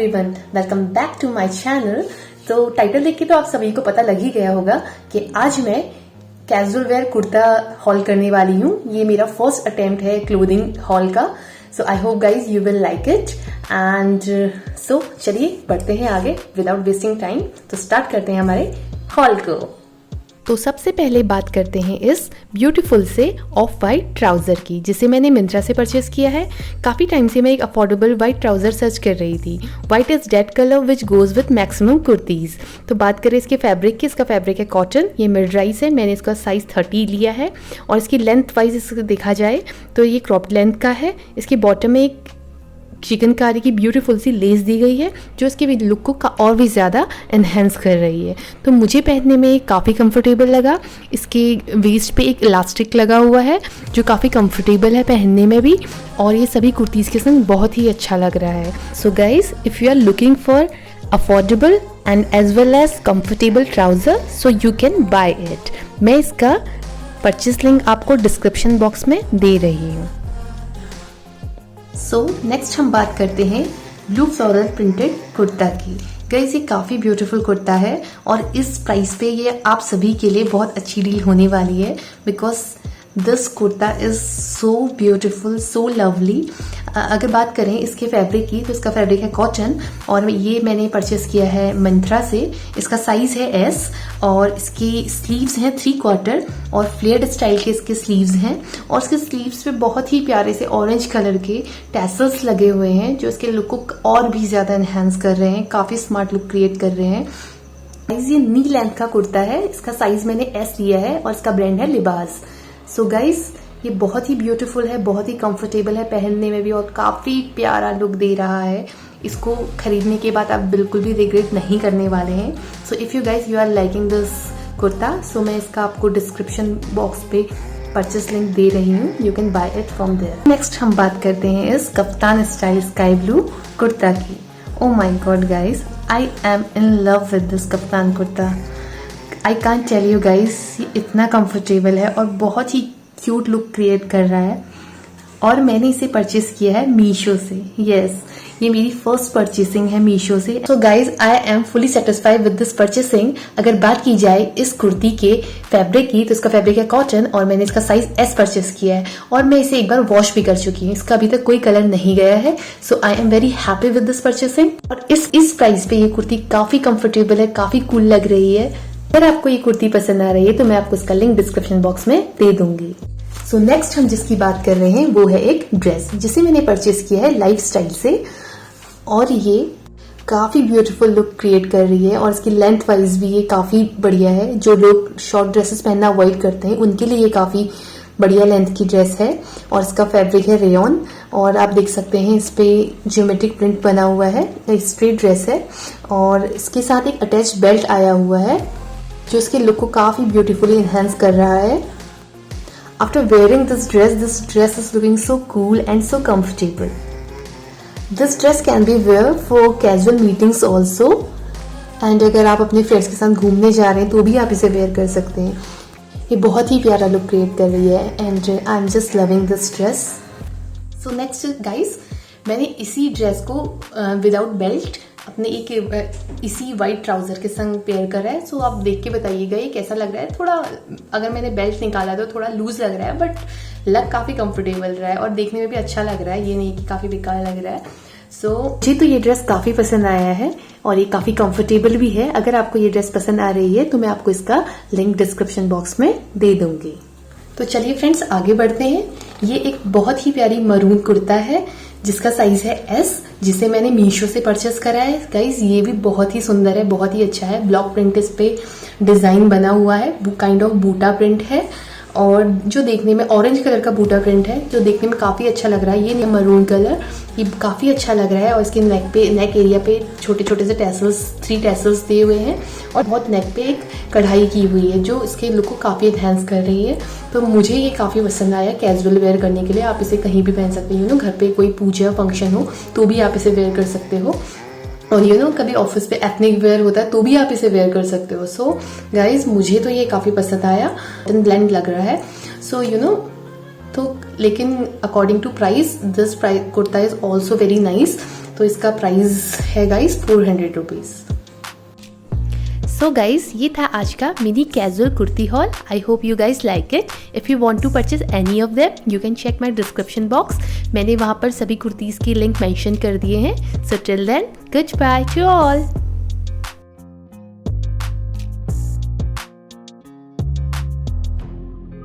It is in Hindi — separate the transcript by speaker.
Speaker 1: Everyone, welcome back to my channel. तो टाइटल देख के तो आप सभी को पता लग ही गया होगा कि आज मैं कैजुअल वेयर कुर्ता हॉल करने वाली हूँ। ये मेरा फर्स्ट अटेम्प्ट है क्लोथिंग हॉल का। So I hope guys you will like it and so चलिए बढ़ते हैं आगे विदाउट वेस्टिंग टाइम। तो स्टार्ट करते हैं हमारे हॉल को। तो सबसे पहले बात करते हैं इस ब्यूटीफुल से ऑफ वाइट ट्राउज़र की, जिसे मैंने मिंत्रा से परचेस किया है। काफ़ी टाइम से मैं एक अफोर्डेबल वाइट ट्राउज़र सर्च कर रही थी। White is dead colour which goes with maximum kurtis. तो बात करें इसके फैब्रिक की, इसका फैब्रिक है कॉटन। ये मिड राइज है, मैंने इसका साइज़ 30 लिया है और इसकी लेंथ वाइज इसको देखा जाए तो ये क्रॉप लेंथ का है। इसकी बॉटम में एक चिकनकारी की ब्यूटीफुल सी लेस दी गई है जो इसके लुक को और भी ज़्यादा एनहेंस कर रही है। तो मुझे पहनने में काफ़ी कंफर्टेबल लगा। इसके वेस्ट पे एक इलास्टिक लगा हुआ है जो काफ़ी कंफर्टेबल है पहनने में भी, और ये सभी कुर्तीज़ के संग बहुत ही अच्छा लग रहा है। So guys, if you are looking for affordable and as well as comfortable trouser so you can buy it. मैं इसका परचेस लिंक आपको डिस्क्रिप्शन बॉक्स में दे रही हूँ। सो नेक्स्ट हम बात करते हैं ब्लू फ्लोरल प्रिंटेड कुर्ता की। गाइस, ये काफ़ी ब्यूटीफुल कुर्ता है और इस प्राइस पे ये आप सभी के लिए बहुत अच्छी डील होने वाली है because this kurta is so beautiful, so lovely. अगर बात करें इसके फैब्रिक की तो इसका फैब्रिक है कॉटन और ये मैंने परचेस किया है मिंत्रा से। इसका साइज़ है एस और इसकी स्लीव्स हैं 3/4 और फ्लेयर्ड स्टाइल के इसके स्लीव्स हैं और इसके स्लीव्स पे बहुत ही प्यारे से ऑरेंज कलर के टैसल्स लगे हुए हैं जो इसके लुक को और भी ज़्यादा एनहेंस कर रहे हैं, काफ़ी स्मार्ट लुक क्रिएट कर रहे हैं। ये नी लेंथ का कुर्ता है, इसका साइज़ मैंने एस लिया है और इसका ब्रांड है लिबास। सो गाइज, ये बहुत ही ब्यूटीफुल है, बहुत ही कंफर्टेबल है पहनने में भी और काफ़ी प्यारा लुक दे रहा है। इसको खरीदने के बाद आप बिल्कुल भी रिग्रेट नहीं करने वाले हैं। So if you guys you are liking this kurta so मैं इसका आपको डिस्क्रिप्शन बॉक्स पे परचेस लिंक दे रही हूँ, you can buy it from there. Next हम बात करते हैं इस कप्तान स्टाइल स्काई ब्लू कुर्ता की। Oh my god guys, I am in love with this kaftan kurta. I can't tell you guys, ये इतना कंफर्टेबल है और बहुत ही क्यूट लुक क्रिएट कर रहा है और मैंने इसे परचेस किया है मीशो से। यस, ये मेरी फर्स्ट परचेसिंग है मीशो से। So guys, I am fully satisfied with this purchasing. अगर बात की जाए इस कुर्ती के फैब्रिक की तो इसका फैब्रिक है कॉटन और मैंने इसका साइज एस परचेस किया है और मैं इसे एक बार वॉश भी कर चुकी हूँ। इसका अभी तक कोई कलर नहीं गया है। So I am very happy with this purchasing और इस प्राइस पे ये कुर्ती काफी कंफर्टेबल है, काफी कूल लग रही है। अगर आपको ये कुर्ती पसंद आ रही है तो मैं आपको इसका लिंक डिस्क्रिप्शन बॉक्स में दे दूंगी। सो नेक्स्ट हम जिसकी बात कर रहे हैं वो है एक ड्रेस जिसे मैंने परचेस किया है लाइफस्टाइल से और ये काफ़ी ब्यूटीफुल लुक क्रिएट कर रही है और इसकी लेंथ वाइज भी ये काफ़ी बढ़िया है। जो लोग शॉर्ट ड्रेसेस पहनना अवॉइड करते हैं उनके लिए ये काफ़ी बढ़िया लेंथ की ड्रेस है और इसका फैब्रिक है रेयॉन और आप देख सकते हैं इस पे ज्योमेट्रिक प्रिंट बना हुआ है। स्ट्रेट ड्रेस है और इसके साथ एक अटैच बेल्ट आया हुआ है जो इसके लुक को काफ़ी ब्यूटीफुली इन्हेंस कर रहा है। After wearing this dress is looking so cool and so comfortable. This dress can be wear for casual meetings also. And अगर आप अपने फ्रेंड्स के साथ घूमने जा रहे हैं तो भी आप इसे वेयर कर सकते हैं। ये बहुत ही प्यारा लुक क्रिएट कर रही है and I am just loving this dress. So next guys, मैंने इसी ड्रेस को विदाउट बेल्ट अपने एक इसी वाइट ट्राउज़र के संग पेयर करा है। सो आप देख के बताइएगा ये कैसा लग रहा है। थोड़ा अगर मैंने बेल्ट निकाला तो थोड़ा लूज लग रहा है बट लग काफ़ी कंफर्टेबल रहा है और देखने में भी अच्छा लग रहा है, ये नहीं कि काफ़ी बेकार लग रहा है। सो जी, तो ये ड्रेस काफ़ी पसंद आया है और ये काफ़ी कंफर्टेबल भी है। अगर आपको ये ड्रेस पसंद आ रही है तो मैं आपको इसका लिंक डिस्क्रिप्शन बॉक्स में दे दूंगी। तो चलिए फ्रेंड्स आगे बढ़ते हैं। ये एक बहुत ही प्यारी मरून कुर्ता है जिसका साइज है एस, जिसे मैंने मीशो से परचेस करा है। गाइज, ये भी बहुत ही सुंदर है, बहुत ही अच्छा है। ब्लॉक प्रिंट इस पे डिजाइन बना हुआ है, काइंड ऑफ बूटा प्रिंट है और जो देखने में ऑरेंज कलर का बूटा प्रिंट है जो देखने में काफ़ी अच्छा लग रहा है। ये मरून कलर ये काफ़ी अच्छा लग रहा है और इसके नेक एरिया पे छोटे छोटे से टैसल्स 3 टैसल्स दिए हुए हैं और बहुत नेक पे एक कढ़ाई की हुई है जो इसके लुक को काफ़ी एनहेंस कर रही है। तो मुझे ये काफ़ी पसंद आया कैजुअल वेयर करने के लिए। आप इसे कहीं भी पहन सकते हो, घर पे कोई पूजा फंक्शन हो तो भी आप इसे वेयर कर सकते हो और कभी ऑफिस पे एथनिक वेयर होता है तो भी आप इसे वेयर कर सकते हो। सो गाइज, मुझे तो ये काफ़ी पसंद आया, ब्लेंड लग रहा है। सो तो लेकिन according to price this kurta is also very nice तो इसका प्राइस है गाइस 400 रुपीज़। सो गाइज, ये था आज का mini casual kurti haul. I hope you guys like it. If you want to purchase any of them you can check my description box. मैंने वहाँ पर सभी कुर्तीज़ की लिंक मेंशन कर दिए हैं। So till then, goodbye to all.